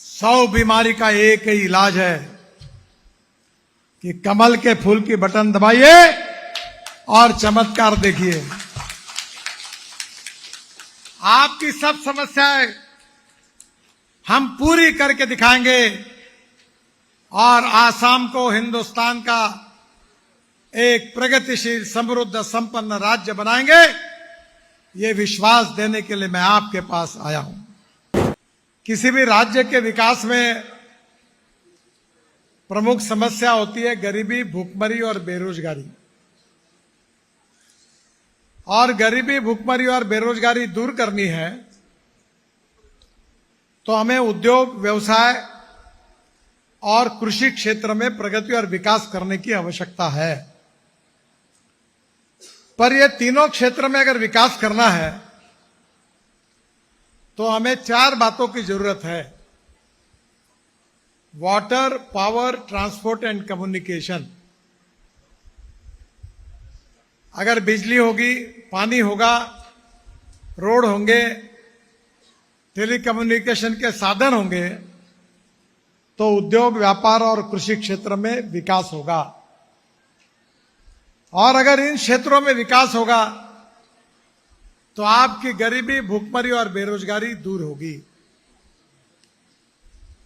100 बीमारी का एक ही इलाज है कि कमल के फूल की बटन दबाइए और चमत्कार देखिए। आपकी सब समस्याएं हम पूरी करके दिखाएंगे और आसाम को हिंदुस्तान का एक प्रगतिशील, समृद्ध, संपन्न राज्य बनाएंगे। ये विश्वास देने के लिए मैं आपके पास आया हूं। किसी भी राज्य के विकास में प्रमुख समस्या होती है गरीबी, भूखमरी और बेरोजगारी। और गरीबी, भूखमरी और बेरोजगारी दूर करनी है तो हमें उद्योग, व्यवसाय और कृषि क्षेत्र में प्रगति और विकास करने की आवश्यकता है। पर ये तीनों क्षेत्र में अगर विकास करना है तो हमें 4 बातों की जरूरत है: water, power, transport and communication. अगर बिजली होगी, पानी होगा, रोड होंगे, टेलीकम्युनिकेशन के साधन होंगे तो उद्योग, व्यापार और कृषि क्षेत्र में विकास होगा। और अगर इन क्षेत्रों में विकास होगा तो आपकी गरीबी, भूखमरी और बेरोजगारी दूर होगी।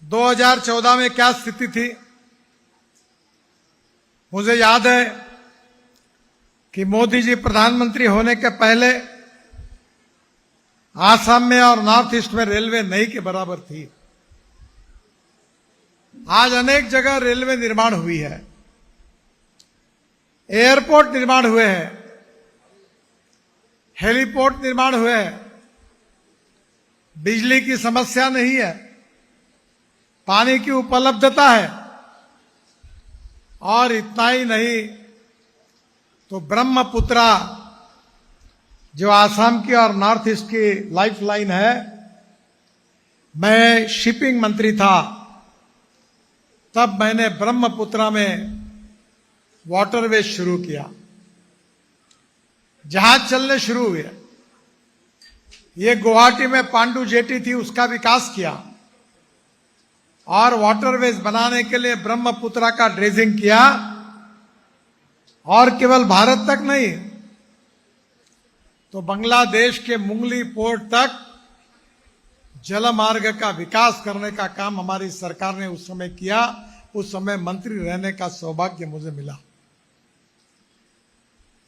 2014 में क्या स्थिति थी? मुझे याद है कि मोदी जी प्रधानमंत्री होने के पहले आसाम में और नॉर्थ ईस्ट में रेलवे नहीं के बराबर थी। आज अनेक जगह रेलवे निर्माण हुई है, एयरपोर्ट निर्माण हुए हैं, हेलीपोर्ट निर्माण हुए हैं, बिजली की समस्या नहीं है, पानी की उपलब्धता है। और इतना ही नहीं तो ब्रह्मपुत्रा, जो आसाम की और नॉर्थ ईस्ट की लाइफलाइन है, मैं शिपिंग मंत्री था तब मैंने ब्रह्मपुत्रा में वाटरवे शुरू किया, जहाज चलने शुरू हुए। ये गुवाहाटी में पांडु जेटी थी, उसका विकास किया और वाटरवेज बनाने के लिए ब्रह्मपुत्रा का ड्रेजिंग किया। और केवल भारत तक नहीं तो बांग्लादेश के मुंगली पोर्ट तक जलमार्ग का विकास करने का काम हमारी सरकार ने उस समय किया। उस समय मंत्री रहने का सौभाग्य मुझे मिला।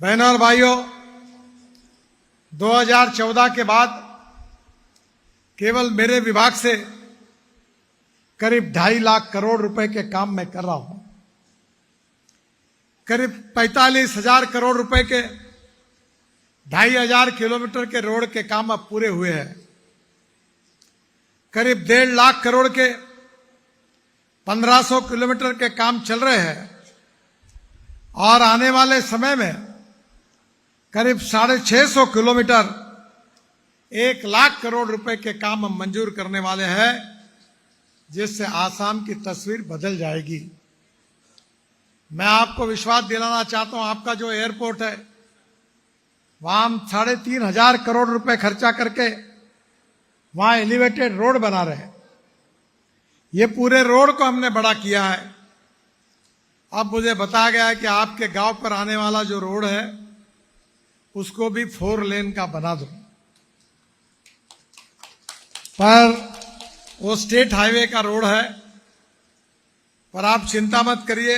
बहनों और भाइयों, 2014 के बाद केवल मेरे विभाग से करीब 2.5 लाख करोड़ रुपए के काम मैं कर रहा हूं। करीब 45,000 करोड़ रुपए के 2,500 किलोमीटर के रोड के काम अब पूरे हुए हैं। करीब 1.5 लाख करोड़ के 1500 किलोमीटर के काम चल रहे हैं। और आने वाले समय में करीब 650 किलोमीटर 1 लाख करोड़ रुपए के काम हम मंजूर करने वाले हैं, जिससे आसाम की तस्वीर बदल जाएगी। मैं आपको विश्वास दिलाना चाहता हूं, आपका जो एयरपोर्ट है वहां हम 3,500 करोड़ रुपए खर्चा करके वहां एलिवेटेड रोड बना रहे हैं। ये पूरे रोड को हमने बड़ा किया है। अब मुझे बताया गया है कि आपके गांव पर आने वाला जो रोड है उसको भी 4 लेन का बना दो। पर वो स्टेट हाईवे का रोड है। पर आप चिंता मत करिए,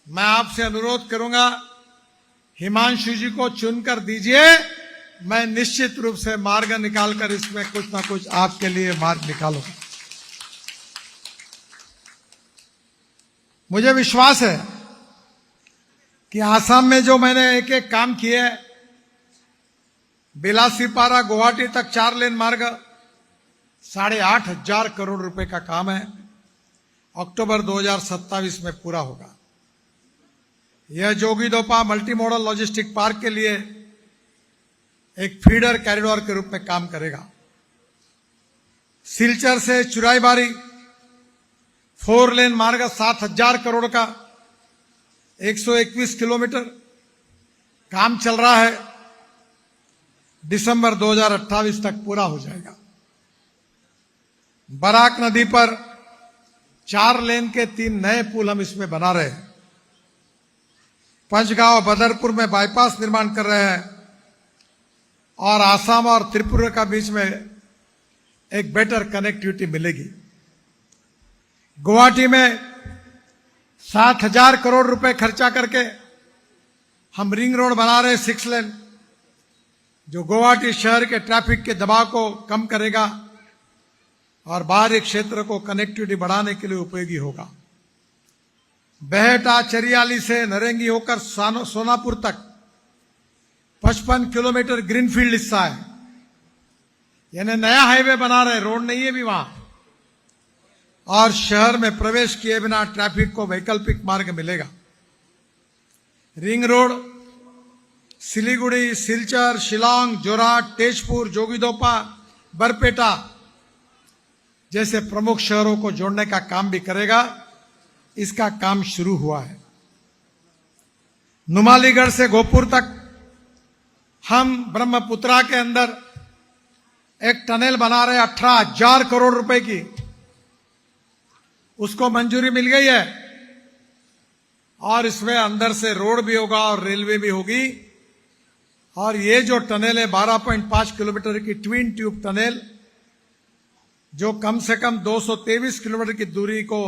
मैं आपसे अनुरोध करूंगा, हिमांशु जी को चुनकर दीजिए। मैं निश्चित रूप से मार्ग निकालकर इसमें कुछ ना कुछ आपके लिए मार्ग निकालूंगा। मुझे विश्वास है कि आसाम में जो मैंने एक एक काम किए, बिलासीपारा गुवाहाटी तक 4 लेन मार्ग 8,500 करोड़ रुपए का काम है। अक्टूबर 2027 में पूरा होगा। यह Jogighopa multi modal logistic park के लिए एक फीडर कॉरिडोर के रूप में काम करेगा। सिलचर से चुराईबारी 4 लेन मार्ग 7,000 करोड़ का 121 किलोमीटर काम चल रहा है। दिसंबर 2028 तक पूरा हो जाएगा। बराक नदी पर 4 लेन के 3 नए पुल हम इसमें बना रहे हैं। पंचगांव बदरपुर में बाईपास निर्माण कर रहे हैं और आसाम और त्रिपुरा का बीच में एक बेटर कनेक्टिविटी मिलेगी। गुवाहाटी में 7,000 करोड़ रुपए खर्चा करके हम रिंग रोड बना रहे 6 लेन, जो गुवाहाटी शहर के ट्रैफिक के दबाव को कम करेगा और बाहरी क्षेत्र को कनेक्टिविटी बढ़ाने के लिए उपयोगी होगा। बेहटा चरियाली से नरेंगी होकर सोनापुर तक 55 किलोमीटर ग्रीनफील्ड हिस्सा है, यानी नया हाईवे बना रहे, रोड नहीं है भी वहां, और शहर में प्रवेश किए बिना ट्रैफिक को वैकल्पिक मार्ग मिलेगा। रिंग रोड सिलीगुड़ी, सिलचर, शिलांग, जोरहाट, तेजपुर, जोगिदोपा, बरपेटा जैसे प्रमुख शहरों को जोड़ने का काम भी करेगा। इसका काम शुरू हुआ है। नुमालीगढ़ से गोपुर तक हम ब्रह्मपुत्रा के अंदर एक टनल बना रहे 18,000 करोड़ रुपए की, उसको मंजूरी मिल गई है और इसमें अंदर से रोड भी होगा और रेलवे भी होगी। और ये जो टनल है 12.5 किलोमीटर की ट्विन ट्यूब टनल, जो कम से कम 223 किलोमीटर की दूरी को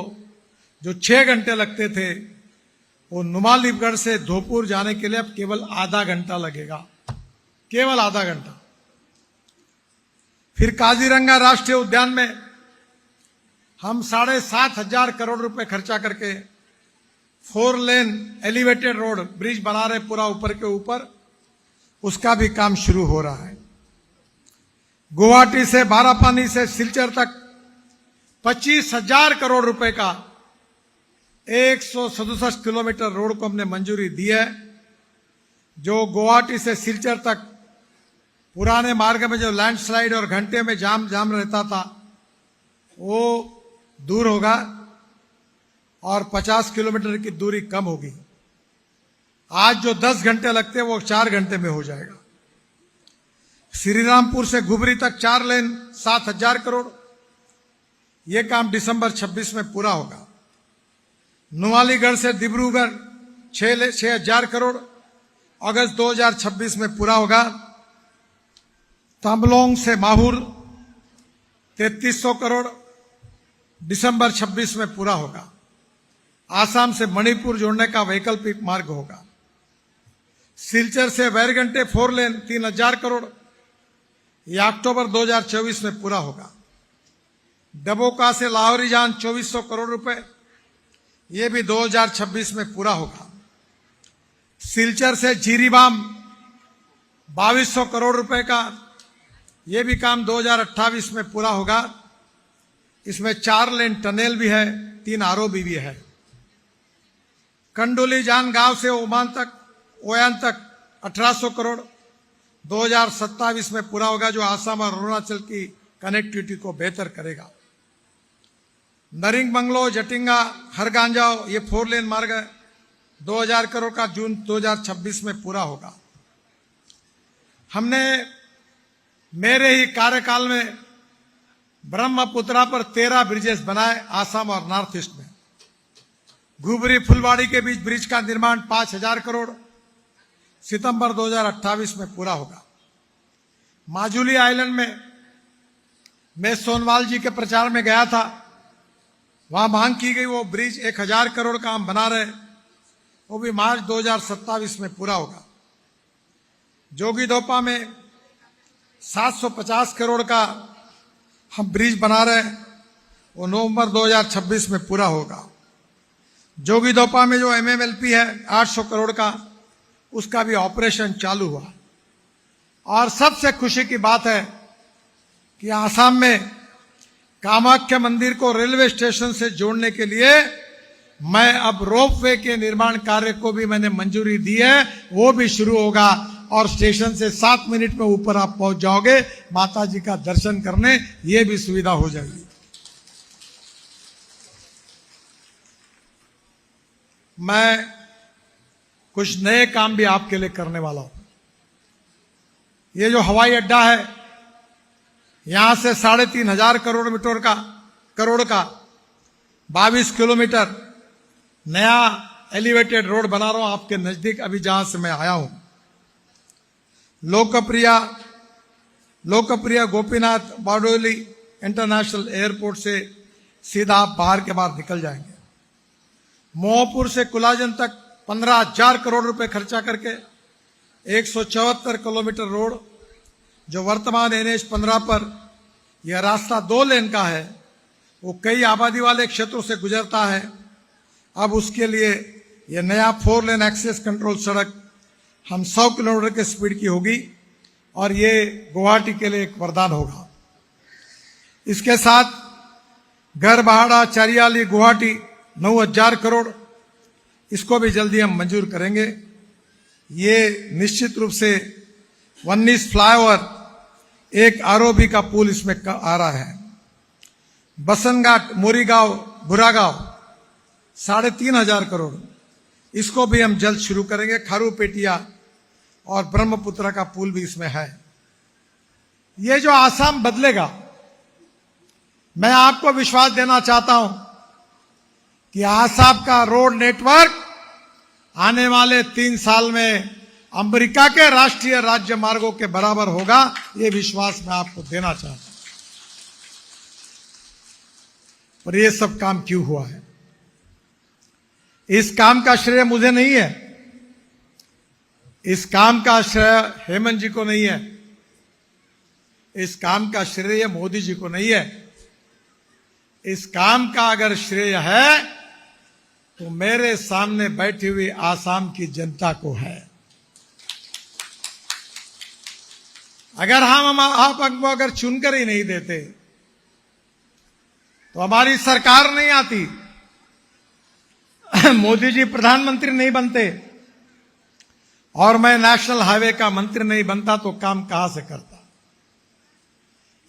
जो 6 घंटे लगते थे, वो नुमालीगढ़ से धोपुर जाने के लिए अब केवल आधा घंटा लगेगा, केवल आधा घंटा। फिर काजीरंगा राष्ट्रीय उद्यान में हम 7,500 करोड़ रुपए खर्चा करके 4 लेन एलिवेटेड रोड ब्रिज बना रहे पूरा ऊपर के ऊपर, उसका भी काम शुरू हो रहा है। गुवाहाटी से बारापानी से सिलचर तक 25,000 करोड़ रुपए का 167 किलोमीटर रोड को हमने मंजूरी दी है, जो गुवाहाटी से सिलचर तक पुराने मार्ग में जो लैंडस्लाइड और घंटे में जाम रहता था वो दूर होगा और 50 किलोमीटर की दूरी कम होगी। आज जो 10 घंटे लगते हैं वो 4 घंटे में हो जाएगा। श्रीरामपुर से गुबरी तक 4 लेन 7,000 करोड़, यह काम दिसंबर 26 में पूरा होगा। नुमालीगढ़ से डिब्रूगढ़ 6,000 करोड़ अगस्त 2026 में पूरा होगा। तमलोंग से माहुर 3,300 करोड़ दिसंबर 26 में पूरा होगा। आसाम से मणिपुर जोड़ने का वैकल्पिक मार्ग होगा। सिलचर से वैरगंटे 4 लेन 3,000 करोड़, यह अक्टूबर 2024 में पूरा होगा। डबोका से लाहौरी जान 2,400 करोड़ रुपए, यह भी 2026 में पूरा होगा। सिलचर से जीरीबाम 2,200 करोड़ रुपए का, यह भी काम 2028 में पूरा होगा। इसमें 4 लेन टनल भी है, 3 आरओबी भी है। कंडोली जान गांव से ओयान तक 1,800 करोड़ 2027 में पूरा होगा, जो आसाम और अरुणाचल की कनेक्टिविटी को बेहतर करेगा। नरिंग बंगलो, जटिंगा, हरगांजाओ, ये 4 लेन मार्ग है, 2,000 करोड़ का जून 2026 में पूरा होगा। हमने मेरे ही कार्यकाल में ब्रह्मपुत्रा पर 13 ब्रिजेस बनाए आसाम और नॉर्थ ईस्ट में। घुबरी फुलवाड़ी के बीच ब्रिज का निर्माण 5,000 करोड़ सितंबर 2028 में पूरा होगा। माजुली आइलैंड में मैं सोनवाल जी के प्रचार में गया था, वहां मांग की गई वो ब्रिज 1,000 करोड़ का हम बना रहे, वो भी मार्च 2027 में पूरा होगा। जोगिदोपा में 750 करोड़ का हम ब्रिज बना रहे, वो नवंबर 2026 में पूरा होगा। जोगिदोपा में जो एमएमएलपी है 800 करोड़ का, उसका भी ऑपरेशन चालू हुआ। और सबसे खुशी की बात है कि आसाम में कामाख्या मंदिर को रेलवे स्टेशन से जोड़ने के लिए मैं अब रोपवे के निर्माण कार्य को भी मैंने मंजूरी दी है, वो भी शुरू होगा और स्टेशन से 7 मिनट में ऊपर आप पहुंच जाओगे माता जी का दर्शन करने, ये भी सुविधा हो जाएगी। मैं कुछ नए काम भी आपके लिए करने वाला हूं। ये जो हवाई अड्डा है, यहां से 3,500 करोड़ मीटर का करोड़ का 22 किलोमीटर नया एलिवेटेड रोड बना रहा हूं आपके नजदीक, अभी जहां से मैं आया हूं। लोकप्रिय गोपीनाथ बारडोली इंटरनेशनल एयरपोर्ट से सीधा आप बाहर के बाहर निकल जाएंगे। मोहपुर से कुलाजन तक 15,000 करोड़ रुपए खर्चा करके 174 किलोमीटर रोड, जो वर्तमान NH 15 पर यह रास्ता 2 लेन का है, वो कई आबादी वाले क्षेत्रों से गुजरता है। अब उसके लिए यह नया 4 लेन एक्सेस कंट्रोल सड़क हम 100 किलोमीटर की स्पीड की होगी और ये गुवाहाटी के लिए एक वरदान होगा। इसके साथ गरबहाड़ा चारियाली गुवाहाटी 9,000 करोड़, इसको भी जल्दी हम मंजूर करेंगे। ये निश्चित रूप से 19 फ्लाईओवर, एक ROB का पुल इसमें आ रहा है। बसनघाट मोरीगांव बुरागांव 3,500 करोड़, इसको भी हम जल्द शुरू करेंगे। खारूपेटिया और ब्रह्मपुत्र का पुल भी इसमें है। ये जो आसाम बदलेगा, मैं आपको विश्वास देना चाहता हूं कि आसाम का रोड नेटवर्क आने वाले 3 साल में अमेरिका के राष्ट्रीय राज्य मार्गों के बराबर होगा। ये विश्वास मैं आपको देना चाहता हूं। पर ये सब काम क्यों हुआ है? इस काम का श्रेय मुझे नहीं है, इस काम का श्रेय हेमंत जी को नहीं है, इस काम का श्रेय मोदी जी को नहीं है। इस काम का अगर श्रेय है तो मेरे सामने बैठी हुई आसाम की जनता को है। अगर हम आप हमको अगर चुनकर ही नहीं देते तो हमारी सरकार नहीं आती, मोदी जी प्रधानमंत्री नहीं बनते और मैं नेशनल हाईवे का मंत्री नहीं बनता, तो काम कहां से करता?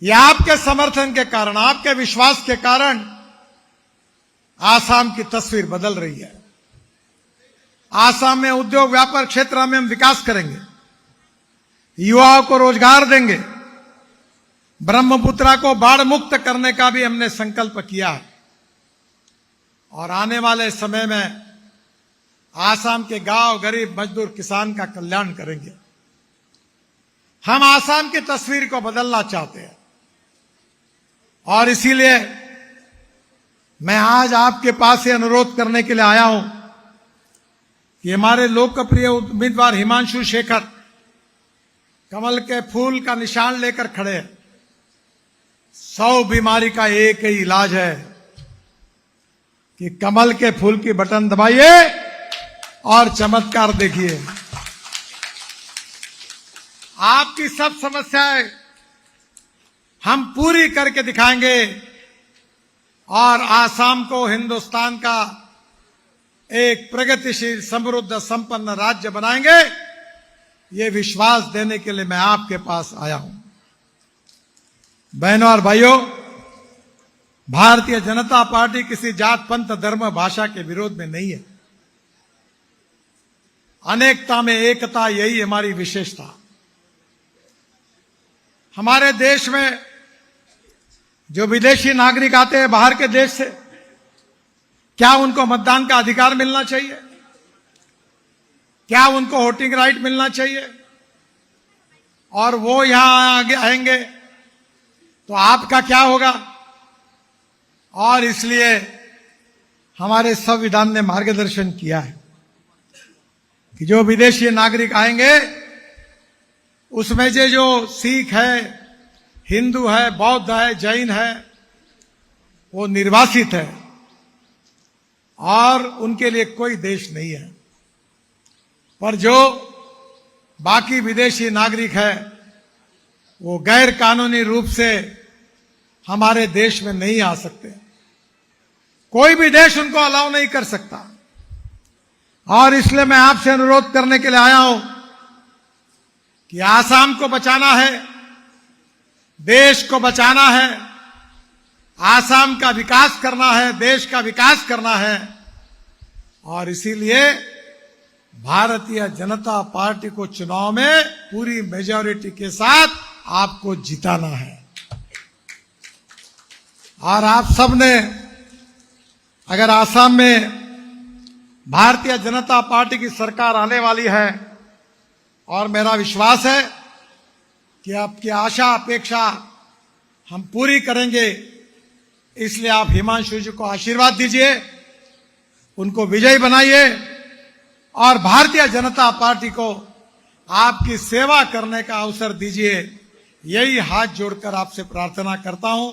यह आपके समर्थन के कारण, आपके विश्वास के कारण आसाम की तस्वीर बदल रही है। आसाम में उद्योग व्यापार क्षेत्र में हम विकास करेंगे, युवाओं को रोजगार देंगे, ब्रह्मपुत्रा को बाढ़ मुक्त करने का भी हमने संकल्प किया है और आने वाले समय में आसाम के गांव, गरीब, मजदूर, किसान का कल्याण करेंगे। हम आसाम की तस्वीर को बदलना चाहते हैं और इसीलिए मैं आज आपके पास ये अनुरोध करने के लिए आया हूं कि हमारे लोकप्रिय उम्मीदवार हिमांशु शेखर कमल के फूल का निशान लेकर खड़े हैं। 100 बीमारी का एक ही इलाज है कि कमल के फूल की बटन दबाइए और चमत्कार देखिए। आपकी सब समस्याएं हम पूरी करके दिखाएंगे और आसाम को हिंदुस्तान का एक प्रगतिशील, समृद्ध, संपन्न राज्य बनाएंगे। ये विश्वास देने के लिए मैं आपके पास आया हूं। बहनों और भाइयों, भारतीय जनता पार्टी किसी जात, पंथ, धर्म, भाषा के विरोध में नहीं है। अनेकता में एकता, यही हमारी विशेषता। हमारे देश में जो विदेशी नागरिक आते हैं बाहर के देश से, क्या उनको मतदान का अधिकार मिलना चाहिए? क्या उनको वोटिंग राइट मिलना चाहिए? और वो यहां आगे आएंगे तो आपका क्या होगा? और इसलिए हमारे संविधान ने मार्गदर्शन किया है कि जो विदेशी नागरिक आएंगे उसमें से जो सिख है, हिंदू है, बौद्ध है, जैन है, वो निर्वासित है और उनके लिए कोई देश नहीं है। पर जो बाकी विदेशी नागरिक है वो गैर कानूनी रूप से हमारे देश में नहीं आ सकते। कोई भी देश उनको अलाउ नहीं कर सकता। और इसलिए मैं आपसे अनुरोध करने के लिए आया हूं कि आसाम को बचाना है, देश को बचाना है, आसाम का विकास करना है, देश का विकास करना है। और इसीलिए भारतीय जनता पार्टी को चुनाव में पूरी मेजॉरिटी के साथ आपको जिताना है। और आप सब ने अगर आसाम में भारतीय जनता पार्टी की सरकार आने वाली है और मेरा विश्वास है कि आपकी आशा अपेक्षा हम पूरी करेंगे, इसलिए आप हिमांशु जी को आशीर्वाद दीजिए, उनको विजयी बनाइए और भारतीय जनता पार्टी को आपकी सेवा करने का अवसर दीजिए। यही हाथ जोड़कर आपसे प्रार्थना करता हूं।